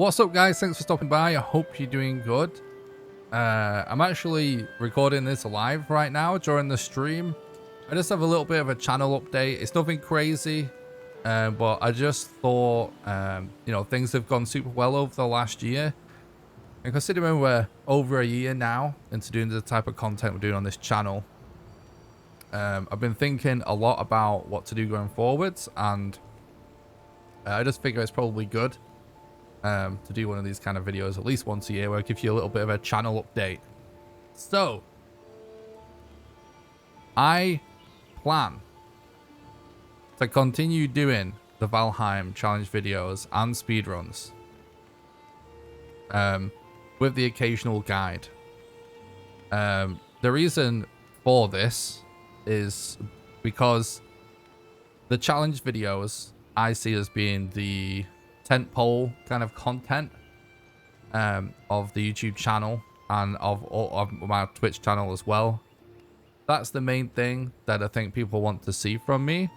What's up, guys? Thanks for stopping by. I hope you're doing good. I'm actually recording this live right now during the stream. I just have a little bit of a channel update. It's nothing crazy, but I just thought, things have gone super well over the last year. And considering we're over a year now into doing the type of content we're doing on this channel, I've been thinking a lot about what to do going forwards, and I just figure it's probably good to do one of these kind of videos at least once a year where I give you a little bit of a channel update. So I plan to continue doing the Valheim challenge videos and speedruns with the occasional guide. The reason for this is because the challenge videos I see as being the tentpole kind of content of the YouTube channel and of my Twitch channel as well. That's the main thing that I think people want to see from me,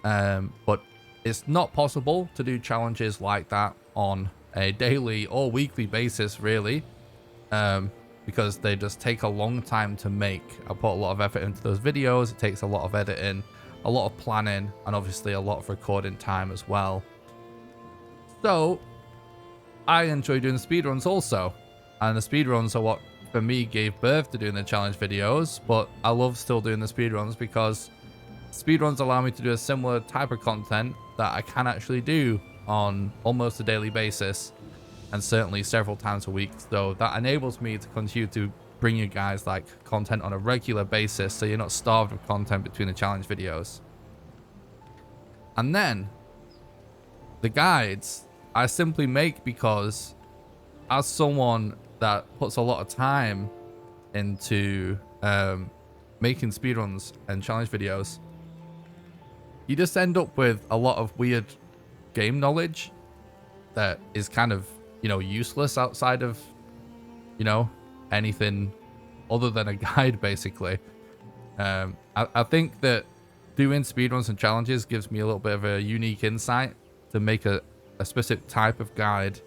but it's not possible to do challenges like that on a daily or weekly basis, really, because they just take a long time to make. I put a lot of effort into those videos. It takes a lot of editing, a lot of planning, and obviously a lot of recording time as well. So I enjoy doing speedruns also, and the speedruns are what for me gave birth to doing the challenge videos, but I love still doing the speedruns because speedruns allow me to do a similar type of content that I can actually do on almost a daily basis, and certainly several times a week. So that enables me to continue to bring you guys like content on a regular basis, so you're not starved of content between the challenge videos. And then the guides I simply make because, as someone that puts a lot of time into making speedruns and challenge videos, you just end up with a lot of weird game knowledge that is kind of, useless outside of, anything other than a guide, basically. I think that doing speedruns and challenges gives me a little bit of a unique insight to make a specific type of guide.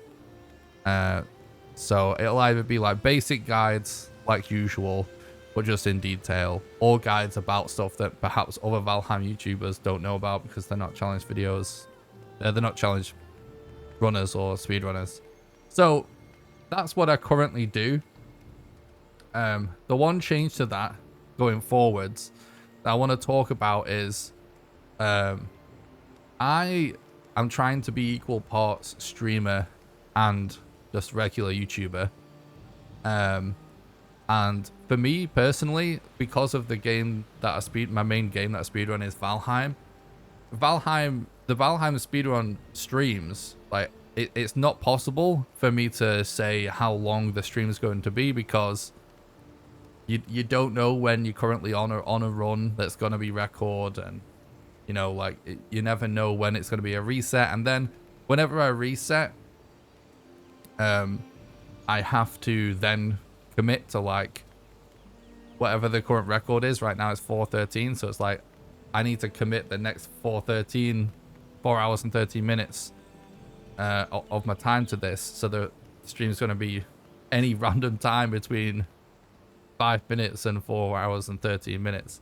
So it'll either be like basic guides like usual, but just in detail, or guides about stuff that perhaps other Valheim YouTubers don't know about because they're not challenge videos. They're not challenge runners or speedrunners. So that's what I currently do. The one change to that going forwards that I want to talk about is I'm trying to be equal parts streamer and just regular YouTuber. And for me personally, because of the game that my main game that I speedrun is Valheim. The Valheim speedrun streams, like it's not possible for me to say how long the stream is going to be because you don't know when you're currently on a run that's going to be record, and you never know when it's going to be a reset. And then whenever I reset, I have to then commit to like whatever the current record is. Right now it's 4:13, so it's like I need to commit the next 4 hours and 13 minutes of my time to this, so the stream is going to be any random time between 5 minutes and 4 hours and 13 minutes.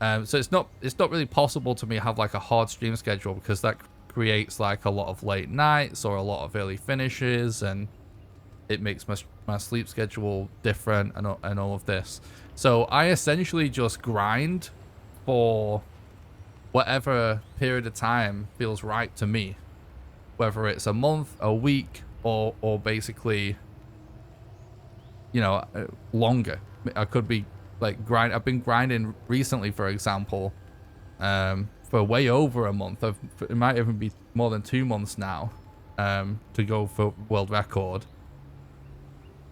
So it's not really possible to me have like a hard stream schedule because that creates like a lot of late nights or a lot of early finishes, and it makes my sleep schedule different and all of this. So I essentially just grind for whatever period of time feels right to me, whether it's a month, a week, or basically longer. I could be like I've been grinding recently, for example, for way over a month. It might even be more than 2 months now, to go for world record.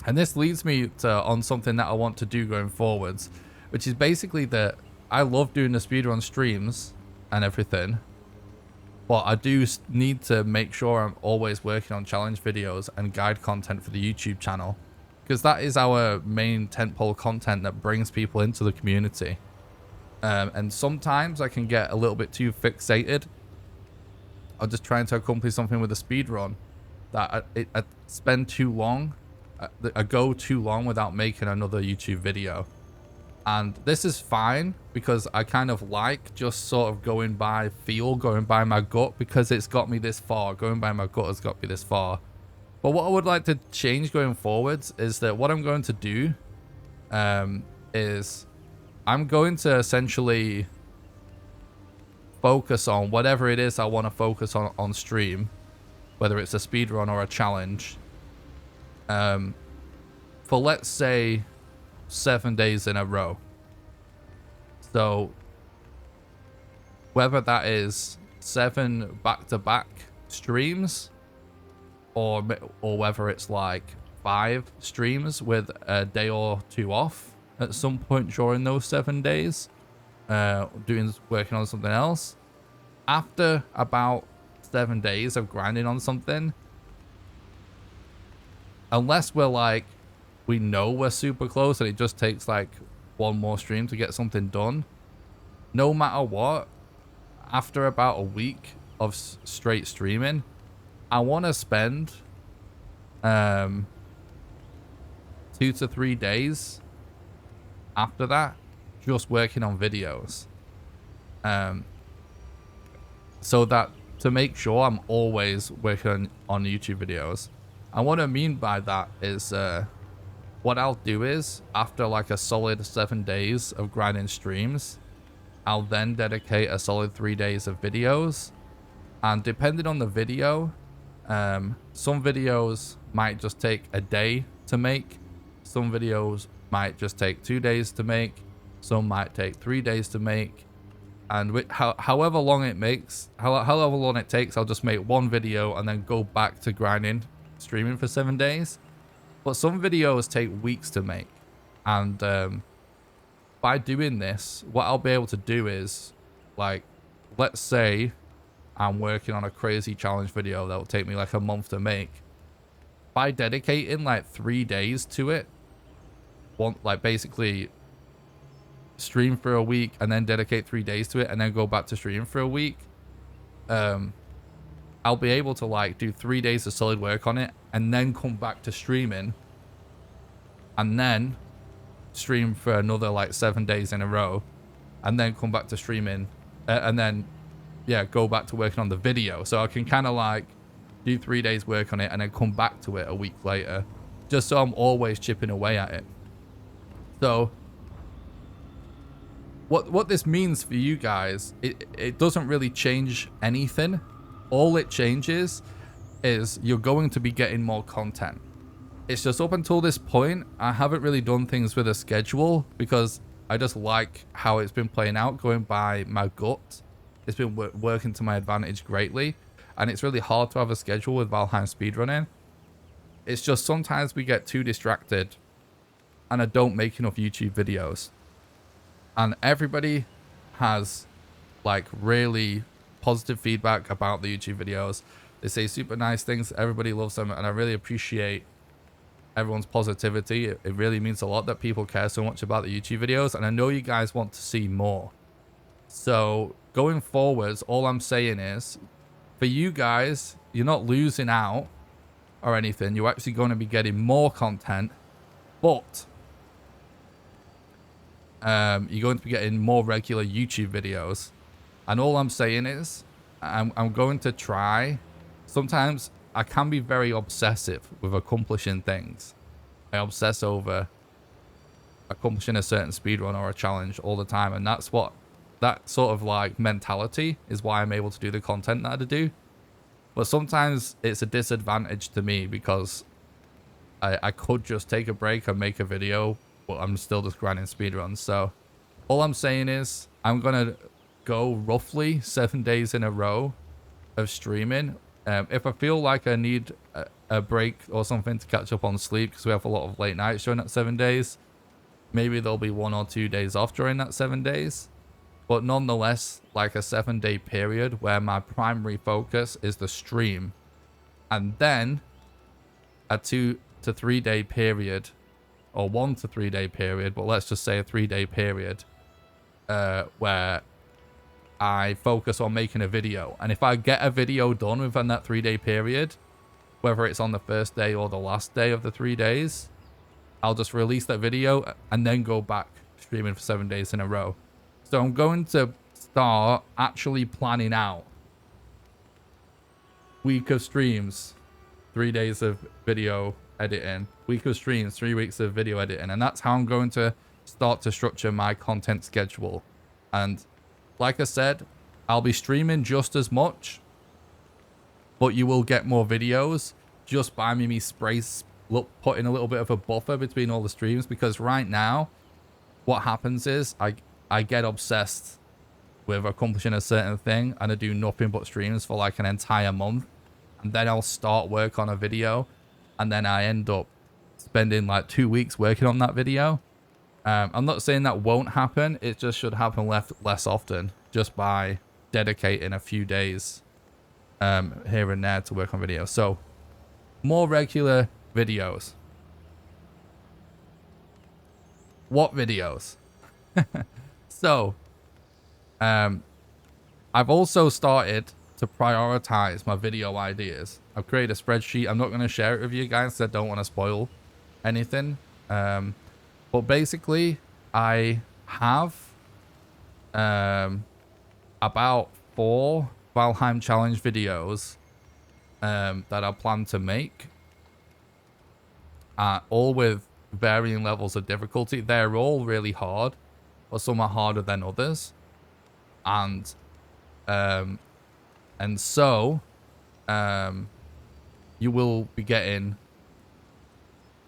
And this leads me on something that I want to do going forwards, which is basically that I love doing the speedrun streams and everything, but I do need to make sure I'm always working on challenge videos and guide content for the YouTube channel, because that is our main tentpole content that brings people into the community. And sometimes I can get a little bit too fixated on just trying to accomplish something with a speed run that I spend too long, I go too long without making another YouTube video. And this is fine because I kind of like just sort of going by feel, going by my gut, because it's got me this far. Going by my gut has got me this far. But what I would like to change going forwards is that what I'm going to do is I'm going to essentially focus on whatever it is I want to focus on stream, whether it's a speedrun or a challenge, for let's say 7 days in a row. So whether that is 7 back-to-back streams or whether it's like 5 streams with a day or 2 off at some point during those 7 days, working on something else. After about 7 days of grinding on something, unless we're like, we know we're super close and it just takes like 1 more stream to get something done, no matter what, after about a week of straight streaming, I want to spend 2 to 3 days after that just working on videos, so that to make sure I'm always working on YouTube videos. And what I mean by that is what I'll do is after like a solid 7 days of grinding streams, I'll then dedicate a solid 3 days of videos. And depending on the video, some videos might just take a day to make, some videos might just take 2 days to make, some might take 3 days to make. And however long it takes, I'll just make 1 video and then go back to grinding, streaming for 7 days. But some videos take weeks to make. And by doing this, what I'll be able to do is, like, let's say I'm working on a crazy challenge video that will take me like a month to make. By dedicating like 3 days to it, like basically stream for a week and then dedicate 3 days to it and then go back to stream for a week, I'll be able to like do 3 days of solid work on it and then come back to streaming and then stream for another like 7 days in a row and then come back to streaming and then go back to working on the video. So I can kind of like do 3 days work on it and then come back to it a week later, just so I'm always chipping away at it. So what this means for you guys, it doesn't really change anything. All it changes is you're going to be getting more content. It's just up until this point, I haven't really done things with a schedule because I just like how it's been playing out, going by my gut. It's been working to my advantage greatly, and it's really hard to have a schedule with Valheim speedrunning. It's just sometimes we get too distracted and I don't make enough YouTube videos. And everybody has like really positive feedback about the YouTube videos. They say super nice things. Everybody loves them, and I really appreciate everyone's positivity. It really means a lot that people care so much about the YouTube videos, and I know you guys want to see more. So going forwards, all I'm saying is, for you guys, you're not losing out or anything. You're actually going to be getting more content, but you're going to be getting more regular YouTube videos. And all I'm saying is, I'm going to try. Sometimes I can be very obsessive with accomplishing things. I obsess over accomplishing a certain speedrun or a challenge all the time, and that sort of like mentality is why I'm able to do the content that I do. But sometimes it's a disadvantage to me because I could just take a break and make a video, but I'm still just grinding speedruns. So all I'm saying is I'm gonna go roughly 7 days in a row of streaming. If I feel like I need a break or something to catch up on sleep, because we have a lot of late nights during that 7 days, maybe there'll be 1 or 2 days off during that 7 days. But nonetheless, like a 7-day period where my primary focus is the stream. And then a 2 to 3 day period, or 1 to 3 day period, but let's just say a 3-day period, where I focus on making a video. And if I get a video done within that 3-day period, whether it's on the first day or the last day of the 3 days. I'll just release that video and then go back streaming for 7 days in a row. So I'm going to start actually planning out week of streams, 3 days of video editing, week of streams, 3 weeks of video editing, and that's how I'm going to start to structure my content schedule. And like I said, I'll be streaming just as much, but you will get more videos just by me putting a little bit of a buffer between all the streams, because right now what happens is I get obsessed with accomplishing a certain thing and I do nothing but streams for like an entire month, and then I'll start work on a video and then I end up spending like 2 weeks working on that video. I'm not saying that won't happen, it just should happen less often, just by dedicating a few days here and there to work on videos. So more regular videos. What videos? So I've also started to prioritize my video ideas. I've created a spreadsheet. I'm not going to share it with you guys because I don't want to spoil anything. But basically, I have about 4 Valheim challenge videos that I plan to make, all with varying levels of difficulty. They're all really hard, but some are harder than others. And so you will be getting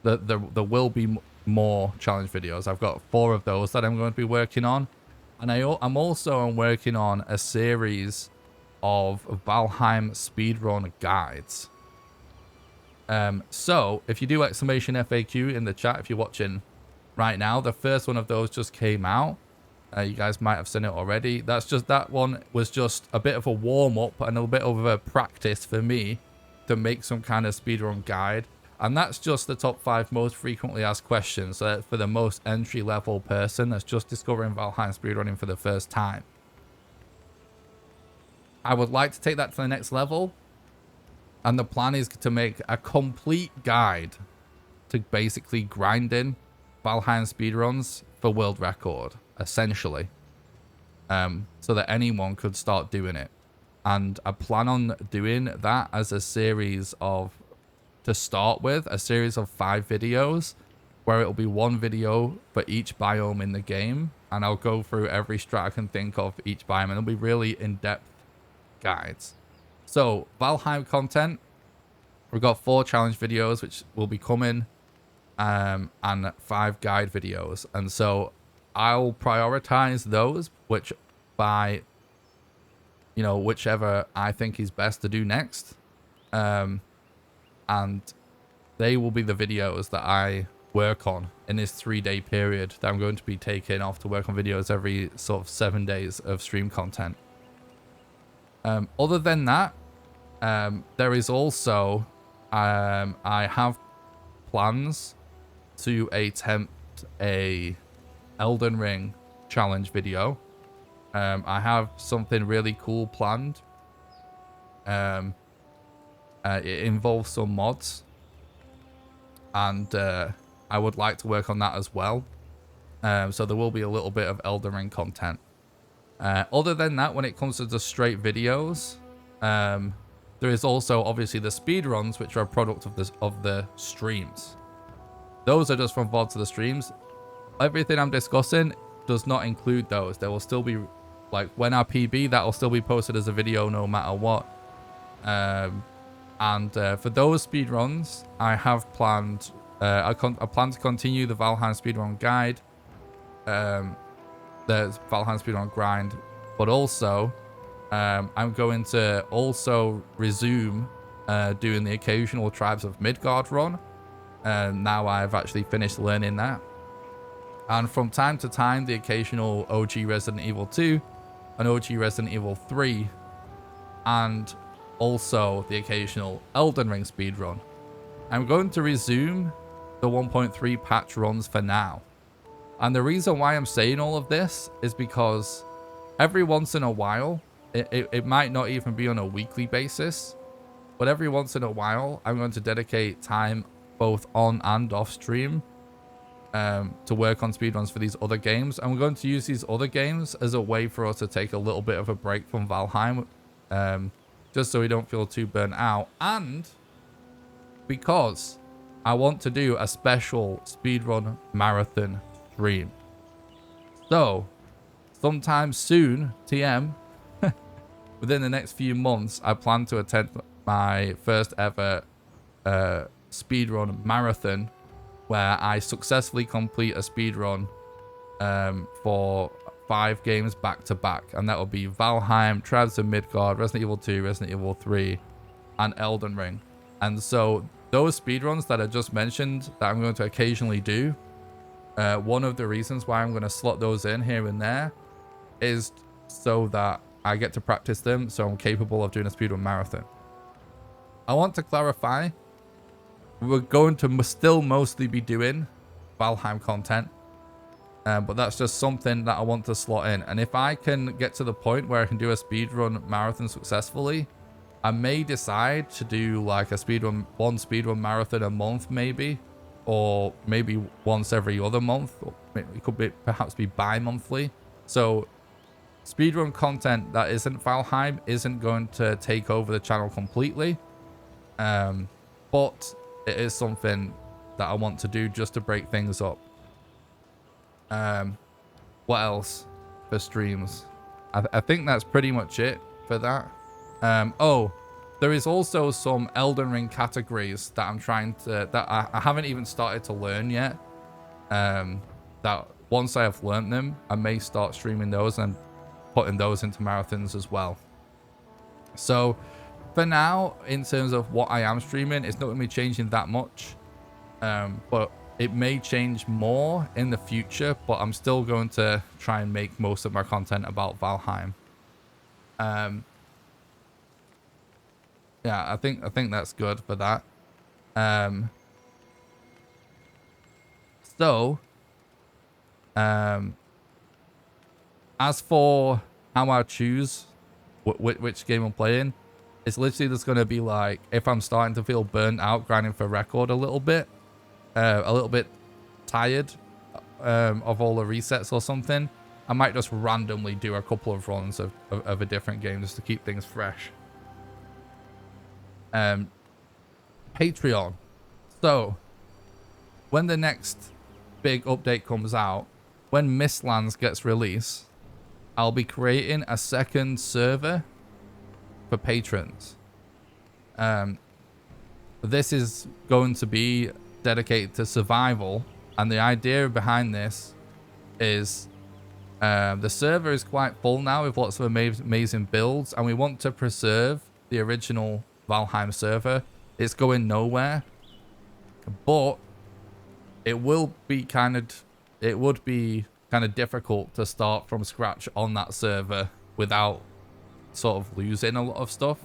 there will be more challenge videos. I've got 4 of those that I'm going to be working on, and I'm also working on a series of Valheim speedrun guides. So if you do exclamation FAQ in the chat, if you're watching right now, the first one of those just came out. You guys might have seen it already. That one was just a bit of a warm up and a bit of a practice for me to make some kind of speedrun guide. And that's just the top 5 most frequently asked questions. So for the most entry level person that's just discovering Valheim speedrunning for the first time. I would like to take that to the next level. And the plan is to make a complete guide to basically grinding Valheim speedruns for world record, essentially. So that anyone could start doing it. And I plan on doing that as a series of, to start with, a series of 5 videos, where it'll be 1 video for each biome in the game. And I'll go through every strat I can think of for each biome, and it'll be really in-depth guides. So Valheim content, we've got 4 challenge videos which will be coming, and 5 guide videos, and so I'll prioritize those which by, you know, whichever I think is best to do next, and they will be the videos that I work on in this 3-day period that I'm going to be taking off to work on videos every sort of 7 days of stream content. Other than that, there is also, I have plans to attempt a Elden Ring challenge video. I have something really cool planned. It involves some mods, and I would like to work on that as well. So there will be a little bit of Elden Ring content. Other than that, when it comes to the straight videos, there is also obviously the speedruns, which are a product of the streams. Those are just from VOD to the streams. Everything I'm discussing does not include those. There will still be, like, when our PB, that will still be posted as a video no matter what. And for those speedruns, I have planned, I plan to continue the Valheim speedrun guide, the Valheim speedrun grind, but also I'm going to also resume doing the occasional Tribes of Midgard run. Now I've actually finished learning that. And from time to time, the occasional OG Resident Evil 2 and OG Resident Evil 3, and also the occasional Elden Ring speedrun. I'm going to resume the 1.3 patch runs for now. And the reason why I'm saying all of this is because every once in a while, it might not even be on a weekly basis, but every once in a while, I'm going to dedicate time both on and off stream to work on speedruns for these other games. And we're going to use these other games as a way for us to take a little bit of a break from Valheim, just so we don't feel too burnt out. And because I want to do a special speedrun marathon stream. So, sometime soon, TM, within the next few months, I plan to attend my first ever speedrun marathon, where I successfully complete a speedrun for 5 games back to back. And that will be Valheim, Trails of Midgard, Resident Evil 2, Resident Evil 3, and Elden Ring. And so those speedruns that I just mentioned that I'm going to occasionally do, one of the reasons why I'm going to slot those in here and there is so that I get to practice them, so I'm capable of doing a speedrun marathon. I want to clarify, we're going to still mostly be doing Valheim content, but that's just something that I want to slot in. And if I can get to the point where I can do a speedrun marathon successfully, I may decide to do like one speedrun marathon a month maybe, or maybe once every other month, or it could be perhaps be bi-monthly. So speedrun content that isn't Valheim isn't going to take over the channel completely, but it is something that I want to do just to break things up. What else for streams? I think that's pretty much it for that. Oh, there is also some Elden Ring categories that I'm trying to, that I haven't even started to learn yet. That once I have learned them, I may start streaming those and putting those into marathons as well. So for now, in terms of what I am streaming, it's not going to be changing that much. But it may change more in the future, but I'm still going to try and make most of my content about Valheim. Yeah, I think that's good for that. As for how I choose which game I'm playing, it's literally just going to be like, if I'm starting to feel burnt out grinding for record a little bit tired of all the resets or something, I might just randomly do a couple of runs of a different game just to keep things fresh. Patreon. So when the next big update comes out, when Mistlands gets released, I'll be creating a second server for patrons. This is going to be dedicated to survival, and the idea behind this is the server is quite full now with lots of amazing builds, and we want to preserve the original Valheim server. It's going nowhere, but it would be kind of difficult to start from scratch on that server without sort of losing a lot of stuff.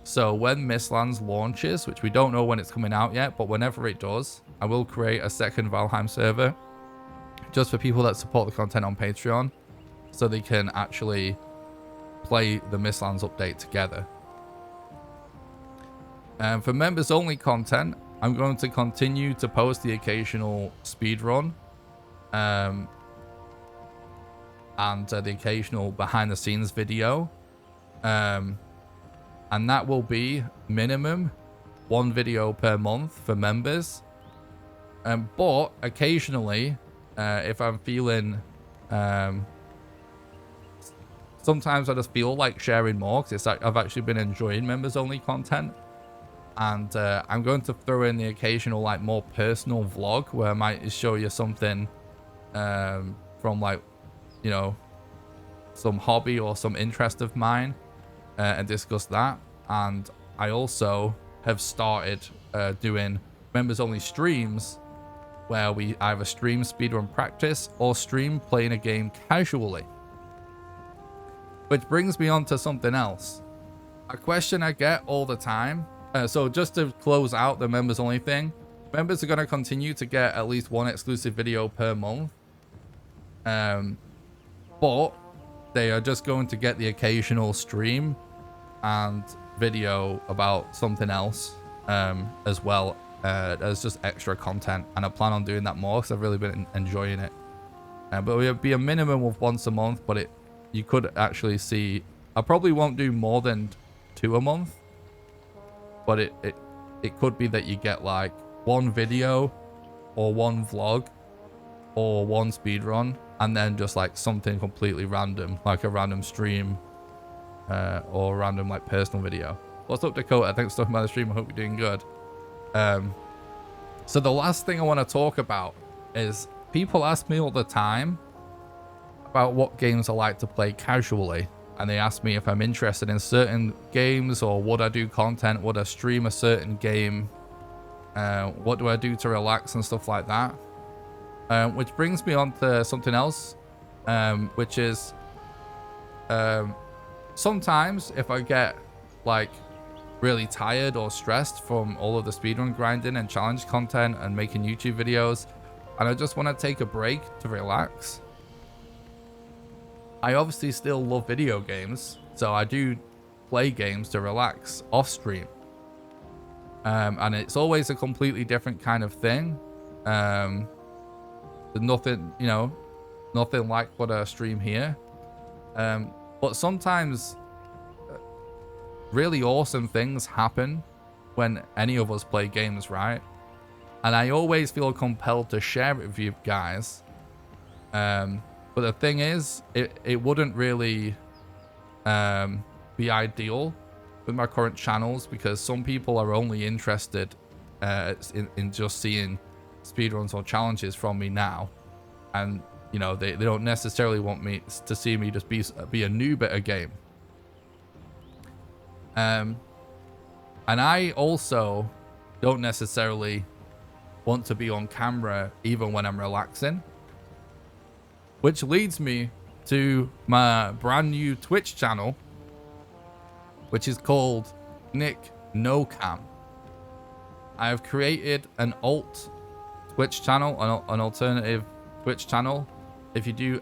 So when Mistlands launches, which we don't know when it's coming out yet, but whenever it does, I will create a second Valheim server just for people that support the content on Patreon, so they can actually play the Mistlands update together. For members only content, I'm going to continue to post the occasional speedrun and the occasional behind the scenes video, and that will be minimum 1 video per month for members, but occasionally if I'm feeling sometimes I just feel like sharing more, because it's like I've actually been enjoying members only content. And I'm going to throw in the occasional like more personal vlog where I might show you something from like, you know, some hobby or some interest of mine, and discuss that. And I also have started doing members only streams where we either stream speedrun practice or stream playing a game casually. Which brings me on to something else. A question I get all the time. So just to close out the members only thing, members are going to continue to get at least 1 exclusive video per month. But they are just going to get the occasional stream and video about something else as well as just extra content, and I plan on doing that more because I've really been enjoying it. But it would be a minimum of once a month, but you could actually see I probably won't do more than 2 a month, but it could be that you get like 1 video or 1 vlog or 1 speedrun, and then just like something completely random, like a random stream or a random like personal video. What's up, Dakota? Thanks for stopping by the stream. I hope you're doing good. So the last thing I want to talk about is people ask me all the time about what games I like to play casually, and they ask me if I'm interested in certain games, or would I do content, would I stream a certain game, what do I do to relax and stuff like that. Which brings me on to something else, which is sometimes if I get like really tired or stressed from all of the speedrun grinding and challenge content and making YouTube videos, and I just want to take a break to relax, I obviously still love video games, so I do play games to relax off stream. And it's always a completely different kind of thing. There's nothing, you know, nothing like what I stream here. But sometimes really awesome things happen when any of us play games, right? And I always feel compelled to share it with you guys. But the thing is, it wouldn't really be ideal with my current channels, because some people are only interested in just seeing speedruns or challenges from me now. And, you know, they don't necessarily want me to see me just be a noob at a game. And I also don't necessarily want to be on camera even when I'm relaxing. Which leads me to my brand new Twitch channel, which is called Nick No Cam. I have created an alt Twitch channel, an alternative Twitch channel. If you do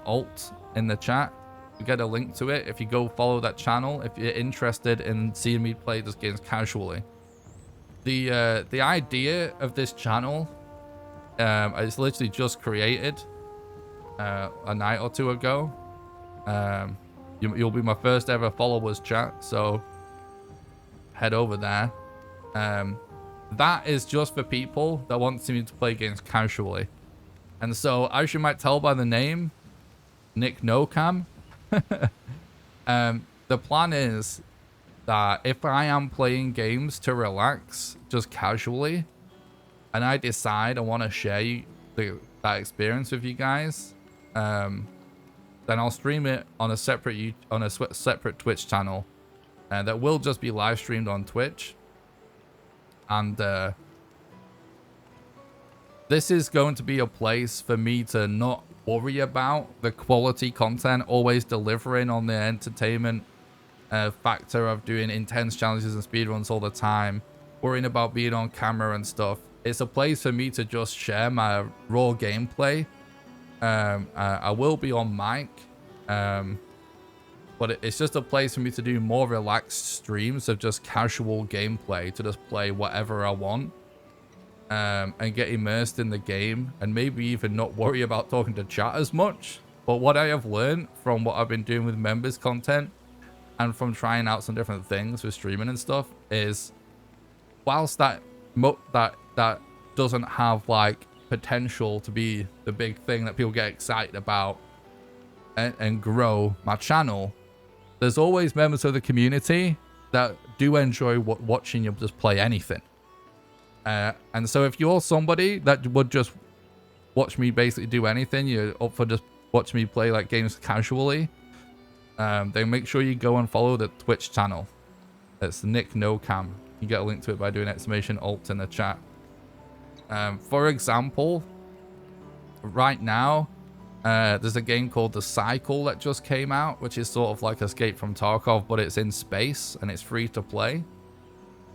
!alt in the chat, you get a link to it. If you go follow that channel, if you're interested in seeing me play these games casually. The idea of this channel is literally just created a night or 2 ago. You'll be my first ever followers, chat, so head over there. That is just for people that want me to play games casually. And so, as you might tell by the name, Nick No Cam, the plan is that if I am playing games to relax just casually, and I decide I want to share that experience with you guys, then I'll stream it on a separate Twitch channel that will just be live streamed on Twitch. And this is going to be a place for me to not worry about the quality content always delivering on the entertainment factor of doing intense challenges and speedruns all the time, worrying about being on camera and stuff. It's a place for me to just share my raw gameplay. I will be on mic, but it's just a place for me to do more relaxed streams of just casual gameplay, to just play whatever I want, and get immersed in the game, and maybe even not worry about talking to chat as much. But what I have learned from what I've been doing with members content and from trying out some different things with streaming and stuff is, whilst that doesn't have like potential to be the big thing that people get excited about and grow my channel, there's always members of the community that do enjoy watching you just play anything. And so if you're somebody that would just watch me basically do anything, you're up for just watch me play like games casually, then make sure you go and follow the Twitch channel. It's Nick No Cam. You get a link to it by doing !alt in the chat. For example, right now, there's a game called The Cycle that just came out, which is sort of like Escape from Tarkov, but it's in space and it's free to play.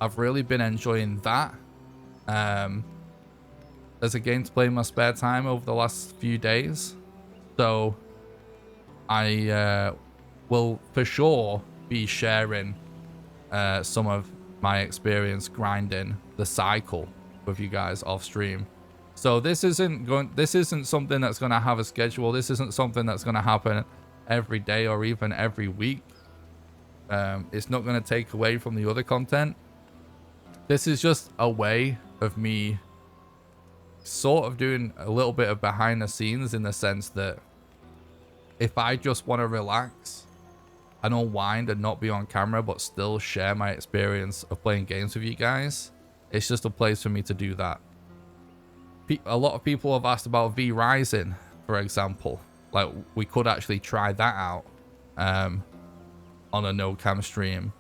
I've really been enjoying that. There's a game to play in my spare time over the last few days. So I will for sure be sharing some of my experience grinding the cycle with you guys off stream. So this isn't something that's going to have a schedule. This isn't something that's going to happen every day or even every week. It's not going to take away from the other content. This is just a way of me sort of doing a little bit of behind the scenes, in the sense that if I just want to relax and unwind and not be on camera but still share my experience of playing games with you guys, it's just a place for me to do that. A lot of people have asked about V Rising, for example. Like, we could actually try that out on a no cam stream.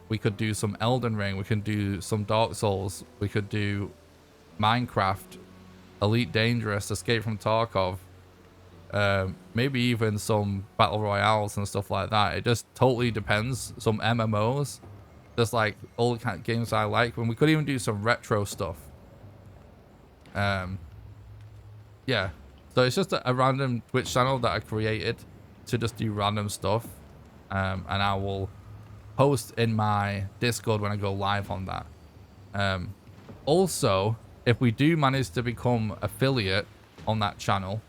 We could do some Elden Ring, we can do some Dark Souls, we could do Minecraft, Elite Dangerous, Escape from Tarkov, maybe even some battle royales and stuff like that. It just totally depends. Some MMOs, just like all the kind of games I like. When we could even do some retro stuff. Yeah, so it's just a random Twitch channel that I created to just do random stuff, and I will post in my Discord when I go live on that. Also, if we do manage to become affiliate on that channel,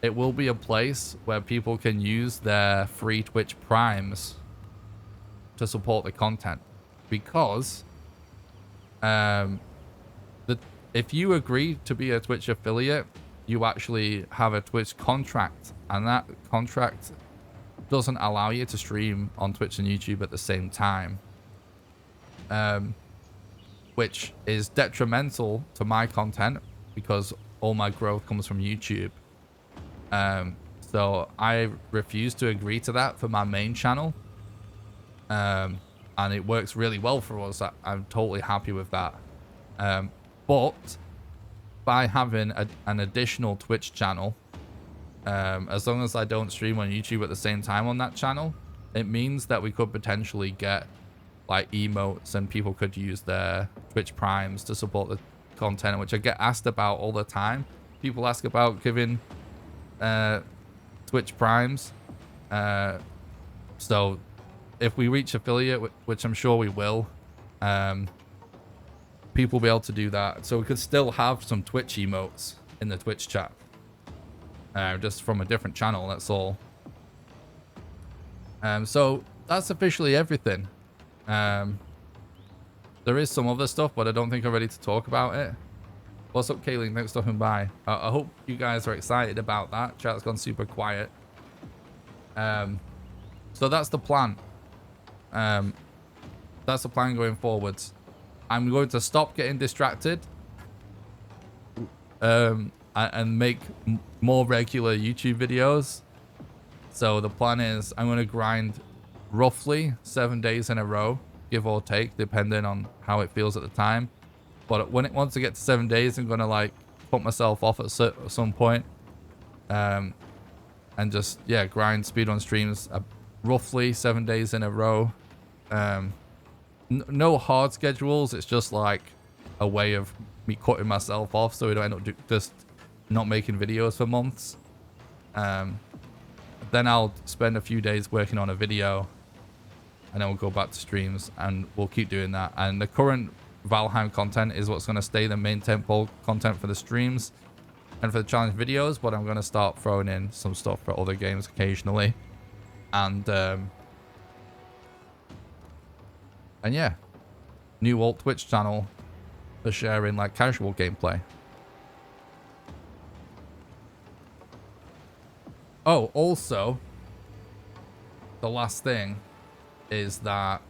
it will be a place where people can use their free Twitch Primes to support the content, because if you agree to be a Twitch affiliate, you actually have a Twitch contract, and that contract doesn't allow you to stream on Twitch and YouTube at the same time, which is detrimental to my content because all my growth comes from YouTube. So I refuse to agree to that for my main channel, and it works really well for us. I'm totally happy with that. But by having an additional Twitch channel, as long as I don't stream on YouTube at the same time on that channel, it means that we could potentially get like emotes, and people could use their Twitch Primes to support the content, which I get asked about all the time. People ask about giving Twitch Primes. So if we reach affiliate, which I'm sure we will, people will be able to do that. So we could still have some Twitch emotes in the Twitch chat, just from a different channel, that's all. So that's officially everything. There is some other stuff, but I don't think I'm ready to talk about it. What's up, Kayleen? Thanks for stopping by. I hope you guys are excited about that. Chat's gone super quiet. So that's the plan. That's the plan going forwards. I'm going to stop getting distracted, and make more regular YouTube videos. So the plan is I'm going to grind roughly 7 days in a row, give or take, depending on how it feels at the time. But once I get to 7 days, I'm going to like put myself off at some point, and just, yeah, grind speedrun streams roughly 7 days in a row. No hard schedules. It's just like a way of me cutting myself off so we don't end up just not making videos for months. Then I'll spend a few days working on a video, and then we'll go back to streams, and we'll keep doing that. And the current Valheim content is what's going to stay the main tempo content for the streams and for the challenge videos, but I'm going to start throwing in some stuff for other games occasionally. And yeah, new alt Twitch channel for sharing like casual gameplay. Oh, also, the last thing is that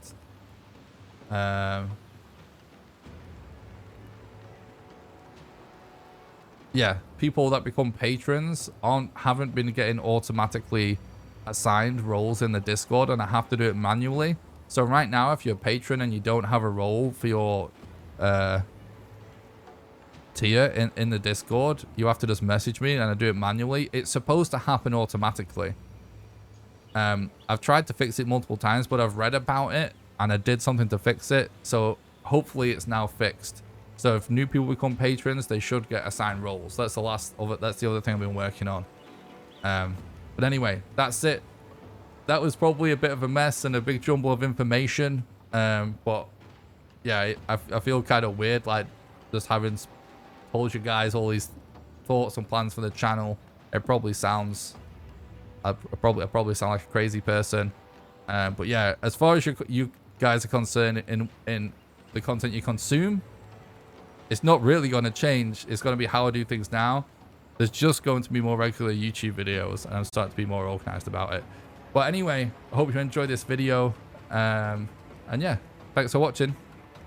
yeah, people that become patrons haven't been getting automatically assigned roles in the Discord, and I have to do it manually. So right now, if you're a patron and you don't have a role for your tier in the Discord, you have to just message me, and I do it manually. It's supposed to happen automatically. I've tried to fix it multiple times, but I've read about it and I did something to fix it. So hopefully it's now fixed. So if new people become patrons, they should get assigned roles. That's the other thing I've been working on. But anyway, that's it. that was probably a bit of a mess and a big jumble of information. But yeah, I feel kind of weird, like just having told you guys all these thoughts and plans for the channel. It probably sounds, I probably sound like a crazy person. But yeah, as far as you guys are concerned in the content you consume, it's not really going to change. It's going to be how I do things now. There's just going to be more regular YouTube videos, and I'm starting to be more organized about it. But anyway, I hope you enjoyed this video. And yeah, thanks for watching.